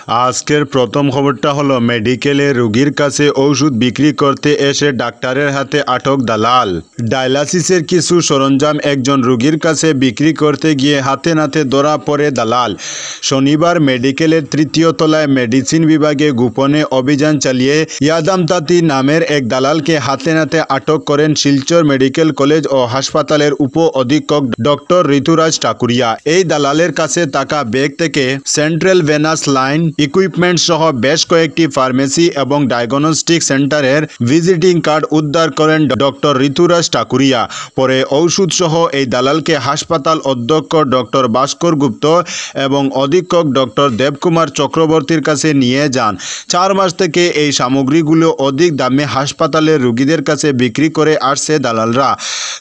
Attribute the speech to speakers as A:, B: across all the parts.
A: আজকের প্রথম খবরটা হলো মেডিকেলে রোগীর কাছে ওষুধ বিক্রি করতে এসে ডাক্তারের হাতে আটক দালাল। ডায়ালাসিসের কিছু সরঞ্জাম একজন রোগীর কাছে বিক্রি করতে গিয়ে হাতে নাতে ধরা পড়ে দালাল। শনিবার মেডিকেলের তৃতীয় তলায় মেডিসিন বিভাগে গোপনে অভিযান চালিয়ে ইয়াদাম তাঁতি নামের এক দালালকে হাতে নাতে আটক করেন শিলচর মেডিকেল কলেজ ও হাসপাতালের উপ অধীক্ষক ডক্টর ঋতুরাজ ঠাকুরিয়া। এই দালালের কাছে থাকা ব্যাগ থেকে সেন্ট্রাল ভেনাস লাইন ইকুইপমেন্ট সহ বেশ কয়েকটি ফার্মেসি এবং ডায়াগনস্টিক সেন্টারের ভিজিটিং কার্ড উদ্ধার করেন ডক্টর ঋতুরাজ ঠাকুরিয়া। পরে ঔষধ সহ এই দালালকে হাসপাতাল অধ্যক্ষ ডক্টর ভাস্কর গুপ্ত এবং অধীক্ষক ডক্টর দেবকুমার চক্রবর্তীর কাছে নিয়ে যান। 4 মাস থেকে এই সামগ্রীগুলো অধিক দামে হাসপাতালের রোগীদের কাছে বিক্রি করে আসছে দালালরা।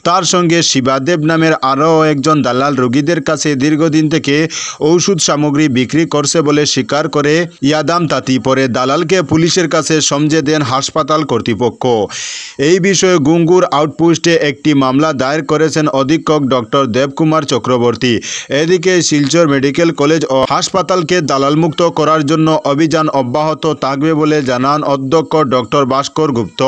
A: তার সঙ্গে শিবাদেব নামের আরও একজন দালাল রোগীদের কাছে দীর্ঘদিন থেকে ঔষধ সামগ্রী বিক্রি করছে বলে স্বীকার করে ইয়াদাম তাঁতি। পরে দালালকে পুলিশের কাছে সমঝে দেন হাসপাতাল কর্তৃপক্ষ। এই বিষয়ে গুঙ্গুর আউটপোস্টে একটি মামলা দায়ের করেছেন অধীক্ষক ডক্টর দেবকুমার চক্রবর্তী। এদিকে শিলচর মেডিকেল কলেজ ও হাসপাতালকে দালালমুক্ত করার জন্য অভিযান অব্যাহত থাকবে বলে জানান অধ্যক্ষ ডক্টর ভাস্কর গুপ্ত।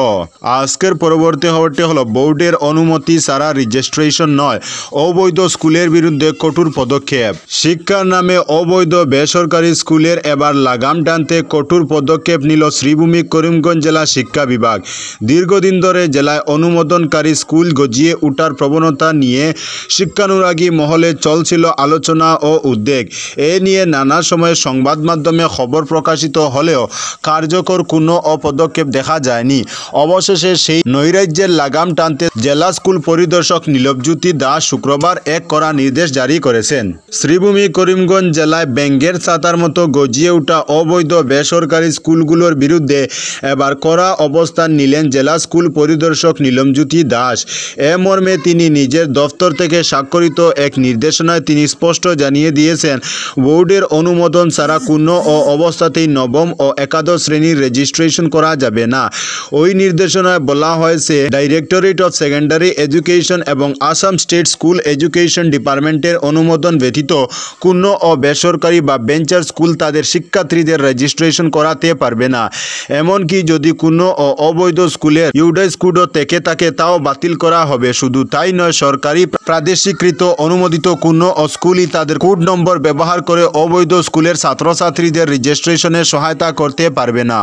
A: আজকের পরবর্তী খবরটি হলো বোর্ডের অনুমতি ছাড়া রেজিস্ট্রেশন নয়, অবৈধ স্কুলের বিরুদ্ধে কঠোর পদক্ষেপ। শিক্ষার নামে অবৈধ বেসরকারি স্কুলের এবার লাগাম টানতে কঠোর পদক্ষেপ নিল শ্রীভূমি করিমগঞ্জ জেলা শিক্ষা বিভাগ। দীর্ঘদিন ধরে জেলায় অনুমোদনকারী স্কুল গজিয়ে ওঠার প্রবণতা নিয়ে শিক্ষানুরাগী মহলে চলছিল আলোচনা ও উদ্বেগ। এ নিয়ে নানা সময়ে সংবাদ মাধ্যমে খবর প্রকাশিত হলেও কার্যকর কোনো পদক্ষেপ দেখা যায়নি। অবশেষে সেই নৈরাজ্যের লাগাম টানতে জেলা স্কুল পরিদর্শক নীলবজ্যোতি দাস শুক্রবার এক কড়া নির্দেশ জারি করেছেন। শ্রীভূমি করিমগঞ্জ জেলায় ব্যাঙের ছাতার মতো গজিয়ে ওঠা অবৈধ বেসরকারি স্কুলগুলোর বিরুদ্ধে এবার কড়া অবস্থান নিলেন জেলা স্কুল পরিদর্শক নীলবজ্যোতি দাস। এ মর্মে তিনি নিজের দফতর থেকে স্বাক্ষরিত এক নির্দেশনায় তিনি স্পষ্ট জানিয়ে দিয়েছেন, বোর্ডের অনুমোদন ছাড়া কোনো অবস্থাতেই নবম ও একাদশ শ্রেণীর রেজিস্ট্রেশন করা যাবে না। ওই নির্দেশনায় বলা হয়েছে, ডাইরেক্টরেট অফ সেকেন্ডারি এডুকেশন এবং আসাম স্টেট স্কুল এডুকেশন ডিপার্টমেন্টের অনুমোদন ব্যতীত কোনো বেসরকারি বা বেঞ্চার স্কুল তাদের শিক্ষার্থীদের রেজিস্ট্রেশন করাতে পারবে না। এমনকি যদি কোনো অবৈধ স্কুলের ইউডাইস্কুডও থেকে থাকে তাও বাতিল করা হবে। শুধু তাই নয়, সরকারি প্রাদেশিকৃত অনুমোদিত কোনো স্কুলই তাদের কোড নম্বর ব্যবহার করে অবৈধ স্কুলের ছাত্রছাত্রীদের রেজিস্ট্রেশনে সহায়তা করতে পারবে না।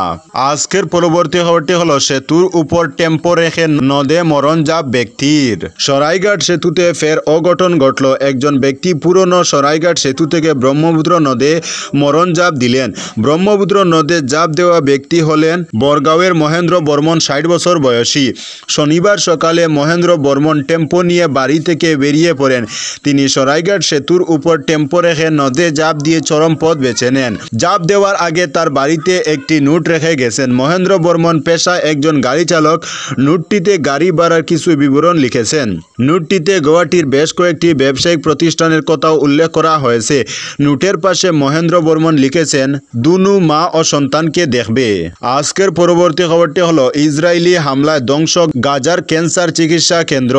A: আজকের পরবর্তী খবরটি হলো সেতুর উপর টেম্পো রেখে নদে মরণজাপ ব্যক্তির। সরাইঘাট সেতুতে ফের অঘটন ঘটল। একজন ব্যক্তি পুরনো সরাইঘাট সেতু থেকে ব্রহ্মপুত্র নদে মরণজাপ দিলেন। ব্রহ্মপুত্র নদে জাপ দেওয়া ব্যক্তি হলেন বরগাঁওয়ের মহেন্দ্র বর্মন, 60 বছর বয়সী। শনিবার সকালে মহেন্দ্র বর্মন টেম্পো নিয়ে বাড়ি থেকে বেরিয়ে পড়েন। তিনি সরাইঘাট সেতুর উপর টেম্পো রেখে নদে জাপ দিয়ে চরম পথ বেছে নেন। জাপ দেওয়ার আগে তার বাড়িতে একটি নোট রেখে গেছেন। মহেন্দ্র বর্মন পেশায় একজন গাড়ি চালক। নোটটিতে গাড়ি ভাড়ার কিছু বিবরণ লিখেছেন। নোটটিতে গুয়াহাটির বেশ কয়েকটি ব্যবসায়িক প্রতিষ্ঠানের কথাও উল্লেখ করা হয়েছে। নোটের পাশে মহেন্দ্র বর্মন লিখেছেন, দুনু মা ও সন্তানকে দেখবে। আজকের পরবর্তী খবরটি হলো ইসরায়েলি হামলায় ধ্বংস গাজার ক্যান্সার চিকিৎসা কেন্দ্র।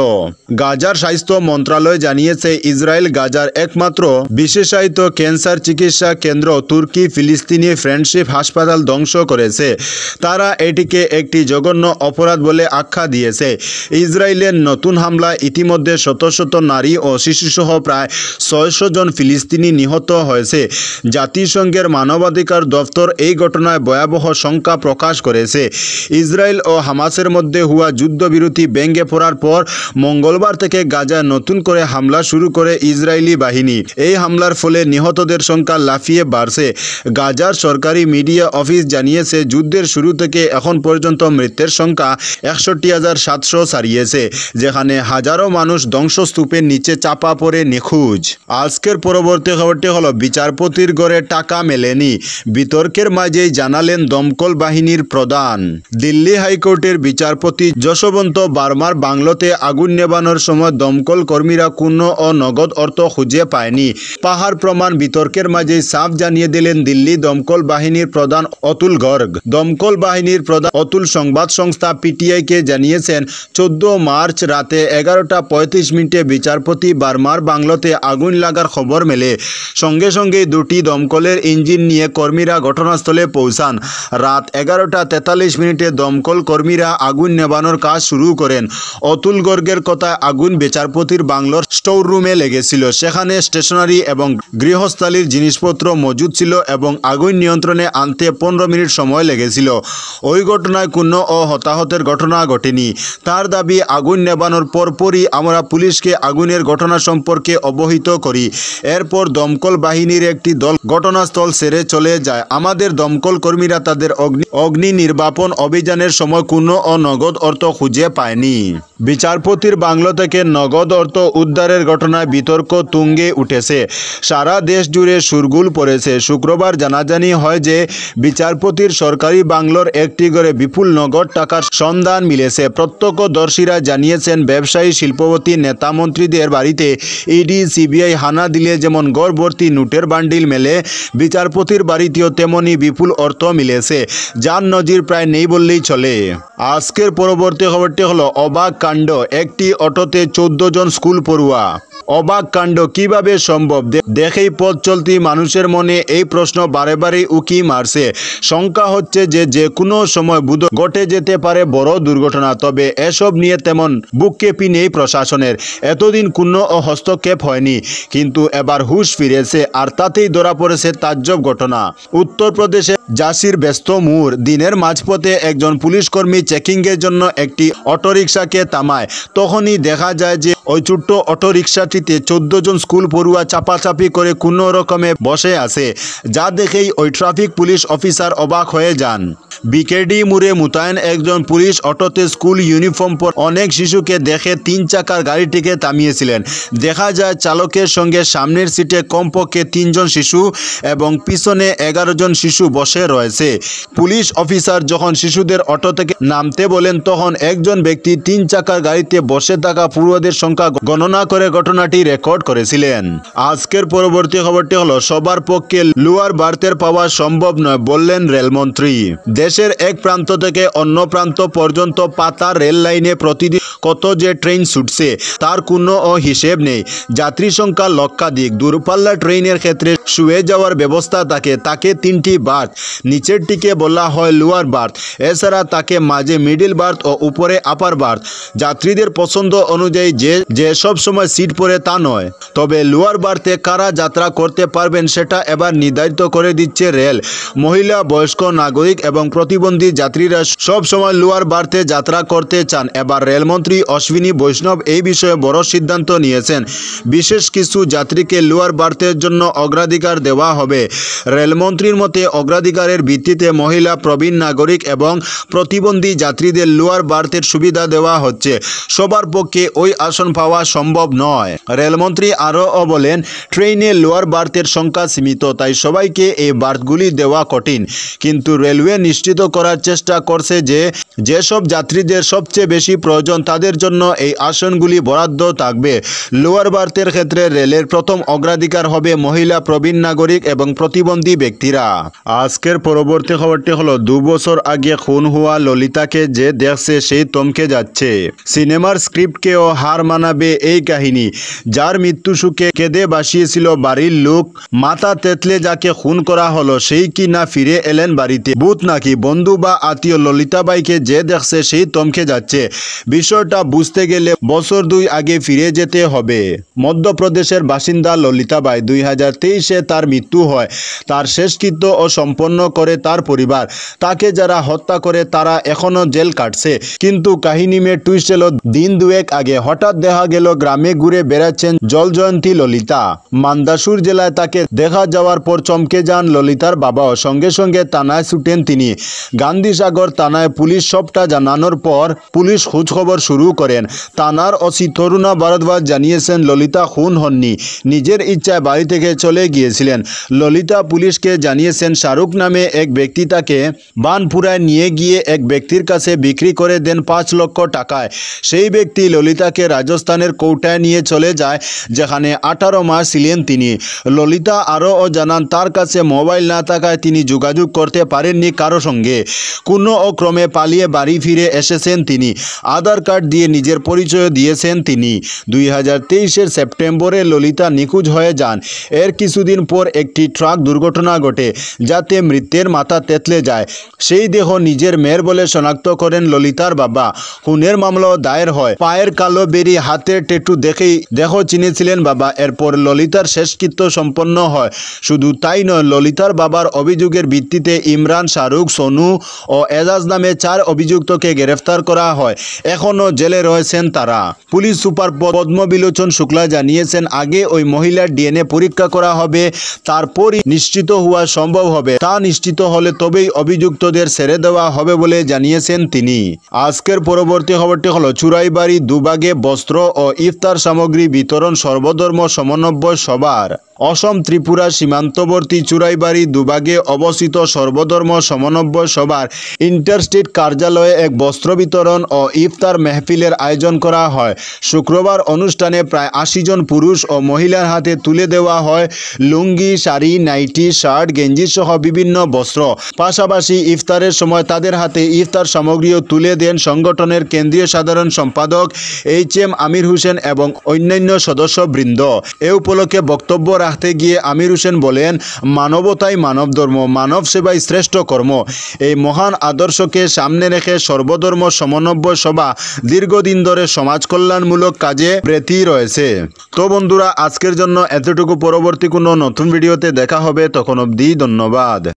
A: গাজার স্বাস্থ্য মন্ত্রণালয় জানিয়েছে, ইসরায়েল গাজার একমাত্র বিশেষায়িত ক্যান্সার চিকিৎসা কেন্দ্র তুর্কি ফিলিস্তিনি ফ্রেন্ডশিপ হাসপাতাল ধ্বংস করেছে। তারা এটিকে একটি জঘন্য অপরাধ বলে আখ্যা দিয়েছে। ইসরায়েলের নতুন হামলায় ইতিমধ্যে শত শত নারী ও শিশুসহ প্রায় 600 জন ফিলিস্তিনি নিহত হয়েছে। জাতিসংঘের মানবাধিকার দপ্তর এই ঘটনায় ভয়াবহ শঙ্কা প্রকাশ করেছে। ইসরায়েল ও হামাসের মধ্যে হওয়া যুদ্ধবিরতি ভেঙে পড়ার পর মঙ্গলবার থেকে গাজায় নতুন করে হামলা শুরু করে ইসরায়েলি বাহিনী। এই হামলার ফলে নিহতদের সংখ্যা লাফিয়ে বাড়ছে। গাজার সরকারি মিডিয়া অফিস জানিয়েছে, যুদ্ধের শুরু থেকে এখন পর্যন্ত মৃতের সংখ্যা 61,700 ছাড়িয়েছে, যেখানে হাজারো মানুষ ধ্বংসস্তূপের নিচে চাপা পড়ে নিখোঁজ। আজকের পরবর্তী খবরটি হলো বিচারপতির ঘরে টাকা মেলেনি, বিতর্কের মাঝেই জানালেন দমকল বাহিনীর প্রধান। দিল্লি হাইকোর্টের বিচারপতি যশবন্ত বার্মার বাংলোতে আগুন নেভানোর সময় দমকল কর্মীরা কোনো নগদ অর্থ খুঁজে পায়নি। পাহাড় প্রমাণ বিতর্কের মাঝেই সাফ জানিয়ে দিলেন দিল্লি দমকল বাহিনীর প্রধান অতুল গর্গ। দমকল বাহিনীর প্রধান অতুল সংবাদ সংস্থা পিটিআইকে জানিয়েছেন, 14 মার্চ রাতে 11:35 বিচারপতি বার্মার বাংলোতে আগুন লাগার খবর মেলে। সঙ্গে সঙ্গে দুটি দমকলের ইঞ্জিন মেশিন নিয়ে কর্মীরা ঘটনাস্থলে পৌঁছান। রাত 11:43 দমকল কর্মীরা আগুন নেভানোর কাজ শুরু করেন। অতুল গর্গের কথায় আগুন বিচারপতির বাংলোর স্টোর রুমে লেগেছিল। সেখানে স্টেশনারি এবং গৃহস্থালির জিনিসপত্র মজুদ ছিল এবং আগুন নিয়ন্ত্রণে আনতে 15 মিনিট সময় লেগেছিল। ওই ঘটনায় কোনো হতাহতের ঘটনা ঘটেনি। তার দাবি, আগুন নেভানোর পরপরই আমরা পুলিশকে আগুনের ঘটনা সম্পর্কে অবহিত করি। এরপর দমকল বাহিনীর একটি দল ঘটনাস্থল ছেড়ে চলে যায়। আমাদের দমকল কর্মীরা তাদের অগ্নি নির্বাপন অভিযানের সময় কোনো নগদ অর্থ খুঁজে পায়নি। বিচারপতির বাংলো থেকে নগদ অর্থ উদ্ধারের ঘটনায় বিতর্ক তুঙ্গে উঠেছে। সারা দেশ জুড়ে শোরগোল পড়েছে। শুক্রবার জানাজানি হয় যে বিচারপতির সরকারি বাংলোর একটি ঘরে বিপুল নগদ টাকার সন্ধান মিলেছে। প্রত্যক্ষদর্শীরা জানিয়েছেন, ব্যবসায়ী, শিল্পপতি, নেতা, মন্ত্রীদের বাড়িতে ইডি, সিবিআই হানা দিলে যেমন ঘর ভর্তি নোটের বান্ডিল মেলে, বিচারপতির বাড়িতেও তেমনি বিপুল অর্থ মিলেছে, যার নজির প্রায় নেই বললেই চলে। আজকের পরবর্তী খবরটি হলো অবাক কাণ্ড, একটি অটোতে 14 জন স্কুল পড়ুয়া। অবাক কাণ্ড কিভাবে সম্ভব? দেখেই পথ চলতি মানুষের মনে এই প্রশ্ন বারে বারে উকি মারছে। শঙ্কা হচ্ছে যে কোনো সময় ঘটে যেতে পারে বড় দুর্ঘটনা। তবে এসব নিয়ে তেমন বুককেপি নেই প্রশাসনের। এতদিন কোনো হস্তক্ষেপ হয়নি, কিন্তু এবার হুঁশ ফিরেছে, আর তাতেই ধরা পড়েছে তাজ্জব ঘটনা। উত্তরপ্রদেশে ঝাঁসির ব্যস্ত মোড়। দিনের মাঝপথে একজন পুলিশকর্মী চেকিংয়ের জন্য একটি অটোরিকশাকে থামায়। তখনই দেখা যায় যে ওই ছোট্ট অটোরিকশাটিতে 14 জন স্কুল পড়ুয়া চাপাচাপি করে কোনো রকমে বসে আছে, যা দেখেই ওই ট্রাফিক পুলিশ অফিসার অবাক হয়ে যান। বিকেডি মোড়ে মোতায়েন একজন পুলিশ অটোতে স্কুল ইউনিফর্ম পর অনেক শিশুকে দেখে 3 চাকার গাড়িটিকে থামিয়েছিলেন। দেখা যায় চালকের সঙ্গে সামনের সিটে কমপক্ষে 3 জন শিশু এবং পিছনে 11 জন শিশু বসে রয়েছে। পুলিশ অফিসার যখন শিশুদের অটো থেকে নামতে বলেন, তখন একজন ব্যক্তি 3 চাকার গাড়িতে বসে থাকা পড়ুয়াদের সংখ্যা গণনা করে ঘটনাটি রেকর্ড করেছিলেন। আজকের পরবর্তী খবরটি হলো, সবার পক্ষে লোয়ার বার্থের পাওয়া সম্ভব নয় বললেন রেলমন্ত্রী। দেশের এক প্রান্ত থেকে অন্য প্রান্ত পর্যন্ত পাতা রেল লাইনে প্রতিদিন কত যে ট্রেন ছুটছে তার কোনো হিসেব নেই। যাত্রী সংখ্যা লক্ষাধিক। দূরপাল্লা ট্রেনের ক্ষেত্রে শুয়ে যাওয়ার ব্যবস্থা থাকে। তাকে 3টি বার্থ, নিচেরটিকে বলা হয় লোয়ার বার্থ। এছাড়া তাকে মাঝে মিডিল বার্থ ও উপরে আপার বার্থ। যাত্রীদের পছন্দ অনুযায়ী যে সব সময় সিট পড়ে তা নয়, তবে লোয়ার বার্থে কারা যাত্রা করতে পারবেন সেটা এবার নির্ধারিত করে দিচ্ছে রেল। মহিলা, বয়স্ক নাগরিক এবং প্রতিবন্ধী যাত্রীরা সব সময় লোয়ার বার্থে যাত্রা করতে চান। এবার রেলমন্ত্রী অশ্বিনী বৈষ্ণব এই বিষয়ে বড় সিদ্ধান্ত নিয়েছেন। বিশেষ কিছু যাত্রীকে লোয়ার বার্থের জন্য অগ্রাধিকার দেওয়া হবে। রেলমন্ত্রীর মতে, অগ্রাধিকারের ভিত্তিতে মহিলা, প্রবীণ নাগরিক এবং প্রতিবন্ধী যাত্রীদের লোয়ার বার্থের সুবিধা দেওয়া হচ্ছে। সবার পক্ষে ওই আসন পাওয়া সম্ভব নয়। রেলমন্ত্রী আরও বলেন, ট্রেনে লোয়ার বার্থের সংখ্যা সীমিত, তাই সবাইকে এই বার্থগুলি দেওয়া কঠিন। কিন্তু রেলওয়ে নিশ্চিত করার চেষ্টা করছে যে যেসব যাত্রীদের সবচেয়ে বেশি প্রয়োজন তাদের জন্য এই আসনগুলি বরাদ্দ থাকবে। লোয়ার বার্থের ক্ষেত্রে রেলের প্রথম অগ্রাধিকার হবে মহিলা, প্রবীণ নাগরিক এবং প্রতিবন্ধী ব্যক্তিরা। আজকের পরবর্তী খবরটি হলো, 2 বছর আগে খুন হওয়া ললিতাকে যে দেখছে সেই থমকে যাচ্ছে। সিনেমার স্ক্রিপ্টকেও হার মানাবে এই কাহিনী। যার মৃত্যু সুখে কেঁদে বাসিয়েছিল বাড়ির লোক, মাথা তেতলে যাকে খুন করা হলো সেই কি না ফিরে এলেন বাড়িতে। ভূত নাকি বন্ধু বা আত্মীয়, ললিতাবাইকে যে দেখছে সেই থমকে যাচ্ছে। বিষয়টা বুঝতে গেলে বছর 2 আগে ফিরে যেতে হবে। মধ্যপ্রদেশের বাসিন্দা ললিতাবাই। 2023-এ তার মৃত্যু হয়। তার শেষকৃত্য ও সম্পন্ন করে তার পরিবার। তাকে যারা হত্যা করে তারা এখনো জেল কাটছে। কিন্তু কাহিনী মে টুইস্ট এলো দিন 2 আগে। হঠাৎ দেখা গেল গ্রামে ঘুরে বেড়াচ্ছেন জলজয়ন্তী ললিতা। মান্দাসুর জেলায় তাকে দেখা যাওয়ার পর চমকে যান ললিতার বাবাও। সঙ্গে সঙ্গে থানায় ছুটেন তিনি। গান্ধীসাগর থানায় পুলিশ সবটা জানানোর পর পুলিশ খোঁজখবর শুরু করেন। থানার ওসি তরুণা ভারদ্বাজ জানিয়েছেন, ললিতা খুন হননি, নিজের ইচ্ছায় বাড়ি থেকে চলে গিয়েছিলেন। ললিতা পুলিশকে জানিয়েছেন, শাহরুখ নামে এক ব্যক্তি তাকে বানপুরায় নিয়ে গিয়ে এক ব্যক্তির কাছে বিক্রি করে দেন 5 লক্ষ টাকায়। সেই ব্যক্তি ললিতাকে রাজস্থানের কোটায় নিয়ে চলে যায়, যেখানে 18 মাস ছিলেন তিনি। ললিতা আরও জানান, তার কাছে মোবাইল না থাকায় তিনি যোগাযোগ করতে পারেননি কারো সঙ্গে কোনো ক্রমে পালিয়ে বাড়ি ফিরে এসেছেন তিনি। আধার কার্ড দিয়ে নিজের পরিচয় দিয়েছেন তিনি। 2023 সেপ্টেম্বরে ললিতা নিখোঁজ হয়ে যান। এর কিছুদিন পর একটি ট্রাক দুর্ঘটনা ঘটে, যাতে মৃতের মাথা তেতলে যায়। সেই দেহ নিজের মেয়ের বলে শনাক্ত করেন ললিতার বাবা। খুনের মামলাও দায়ের হয়। পায়ের কালো বেরি, হাতের টেটু দেখেই দেহ চিনেছিলেন বাবা। এরপর ললিতার শেষকৃত্য সম্পন্ন হয়। শুধু তাই নয়, ললিতার বাবার অভিযোগের ভিত্তিতে ইমরান, শাহরুখ, সোনু ও এজাজ নামে 4 অভিযুক্তকে গ্রেফতার করা হয়। এখনও জেলে রয়েছেন তারা। পুলিশ সুপার পদ্মবিলোচন শুক্লা জানিয়েছেন, আগে ওই মহিলার ডিএনএ পরীক্ষা করা হবে, তারপরই নিশ্চিত হওয়া সম্ভব হবে। তা নিশ্চিত হলে তবেই অভিযুক্তদের ছেড়ে দেওয়া হবে বলে জানিয়েছেন তিনি। আজকের পরবর্তী খবরটি হলো, চুরাইবাড়ি দুবাগে বস্ত্র ও ইফতার সামগ্রী বিতরণ সর্বধর্ম সমন্বয় সভার। অসম ত্রিপুরা সীমান্তবর্তী চুরাইবাড়ি দুবাগে অবস্থিত সর্বধর্ম সমন্বয় সভার ইন্টারস্টেট কার্যালয়ে এক বস্ত্র বিতরণ ও ইফতার মেহফিলের আয়োজন করা হয়। শুক্রবার অনুষ্ঠানে প্রায় 80 জন পুরুষ ও মহিলার হাতে তুলে দেওয়া হয় লুঙ্গি, শাড়ি, নাইটি, শার্ট, গেঞ্জি সহ বিভিন্ন বস্ত্র। পাশাপাশি ইফতারের সময় তাদের হাতে ইফতার সামগ্রীও তুলে দেন সংগঠনের কেন্দ্রীয় সাধারণ সম্পাদক HM আমির হোসেন এবং অন্যান্য সদস্যবৃন্দ। এ উপলক্ষে বক্তব্য রাখতে গিয়ে আমির হোসেন বলেন, মানবতাই মানব ধর্ম, মানব সেবাই শ্রেষ্ঠ কর্ম। এই মহান আদর্শকে সামনে রেখে সর্বধর্ম সমন্বয় সভা দীর্ঘদিন ধরে সমাজ কল্যাণমূলক কাজে ব্রতী রয়েছে। তো বন্ধুরা, আজকের জন্য এতটুকু। পরবর্তী কোনো নতুন ভিডিওতে দেখা হবে, তখন অবধি ধন্যবাদ।